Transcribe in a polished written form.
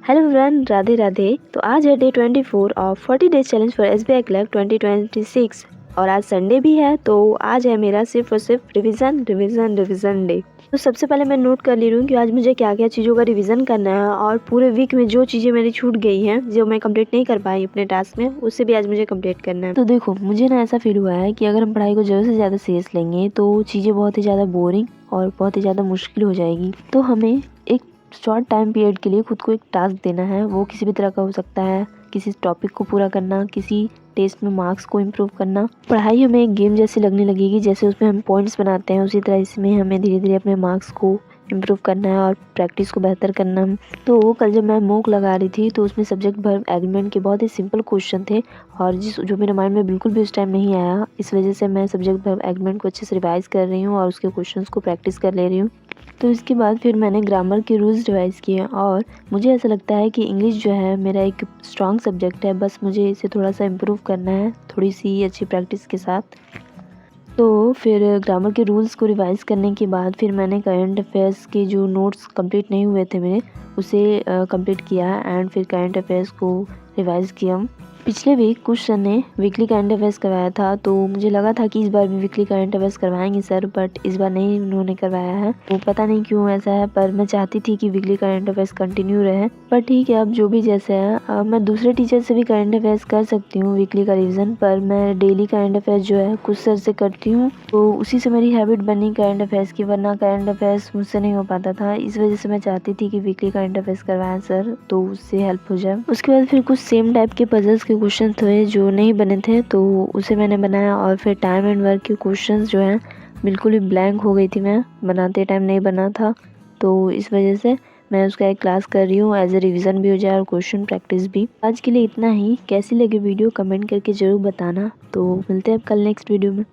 Hello everyone, Radhe Radhe. तो आज है day 24 of 40 days challenge for SBI clerk 2026 और आज संडे भी है। तो आज है मेरा सिर्फ और सिर्फ रिवीजन डे। तो सबसे पहले मैं नोट कर ले रही हूँ कि आज मुझे क्या क्या चीज़ों का रिवीजन करना है और पूरे वीक में जो चीज़ें मेरी छूट गई हैं, जो मैं कंप्लीट नहीं कर पाई अपने टास्क में, उससे भी आज मुझे कंप्लीट करना है। तो देखो, मुझे ना ऐसा फील हुआ है कि अगर हम पढ़ाई को ज़्यादा से ज़्यादा सीरियस लेंगे तो चीज़ें बहुत ही ज़्यादा बोरिंग और बहुत ही ज़्यादा मुश्किल हो जाएगी। तो हमें एक शॉर्ट टाइम पीरियड के लिए खुद को एक टास्क देना है। वो किसी भी तरह का हो सकता है, किसी टॉपिक को पूरा करना, किसी टेस्ट में मार्क्स को इम्प्रूव करना। पढ़ाई हमें एक गेम जैसी लगने लगेगी, जैसे उसमें हम पॉइंट्स बनाते हैं, उसी तरह इसमें हमें धीरे धीरे अपने मार्क्स को इम्प्रूव करना है और प्रैक्टिस को बेहतर करना है। तो कल जब मैं मॉक लगा रही थी तो उसमें सब्जेक्ट वर्ब एग्रीमेंट के बहुत ही सिंपल क्वेश्चन थे और जो मेरे माइंड में बिल्कुल भी उस टाइम नहीं आया। इस वजह से मैं सब्जेक्ट वर्ब एग्रीमेंट को अच्छे से रिवाइज कर रही हूँ और उसके क्वेश्चन को प्रैक्टिस कर ले रही हूँ। तो इसके बाद फिर मैंने ग्रामर के रूल्स रिवाइज़ किए और मुझे ऐसा लगता है कि इंग्लिश जो है मेरा एक स्ट्रॉन्ग सब्जेक्ट है, बस मुझे इसे थोड़ा सा इम्प्रूव करना है थोड़ी सी अच्छी प्रैक्टिस के साथ। तो फिर ग्रामर के रूल्स को रिवाइज़ करने के बाद फिर मैंने करंट अफेयर्स के जो नोट्स कंप्लीट नहीं हुए थे मेरे, उसे कंप्लीट किया एंड फिर करंट अफेयर्स को रिवाइज़ किया। पिछले वीक कुछ सर ने वीकली करंट अफेयर्स करवाया था, तो मुझे लगा था कि इस बार भी वीकली करंट अफेयर्स करवाएंगे सर, बट इस बार नहीं उन्होंने करवाया है। वो पता नहीं क्यों ऐसा है, पर मैं चाहती थी कि वीकली करंट अफेयर्स कंटिन्यू रहे। पर ठीक है, अब जो भी जैसे है। मैं दूसरे टीचर से भी करंट अफेयर्स कर सकती हूँ वीकली का रिविज़न, पर मैं डेली करंट अफेयर्स जो है कुछ सर से करती हूँ, तो उसी से मेरी हैबिट बनी करंट अफेयर्स की, वरना करंट अफेयर्स मुझसे नहीं हो पाता था। इस वजह से मैं चाहती थी कि वीकली करंट अफेयर्स करवाएं सर, तो उससे हेल्प हो जाए। उसके बाद फिर कुछ सेम टाइप के पजल्स के क्वेश्चन थे जो नहीं बने थे, तो उसे मैंने बनाया और फिर टाइम एंड वर्क के क्वेश्चंस जो हैं बिल्कुल ही ब्लैंक हो गई थी, मैं बनाते टाइम नहीं बना था, तो इस वजह से मैं उसका एक क्लास कर रही हूँ, एज ए रिवीजन भी हो जाए और क्वेश्चन प्रैक्टिस भी। आज के लिए इतना ही। कैसी लगी वीडियो कमेंट करके ज़रूर बताना। तो मिलते हैं अब कल नेक्स्ट वीडियो में।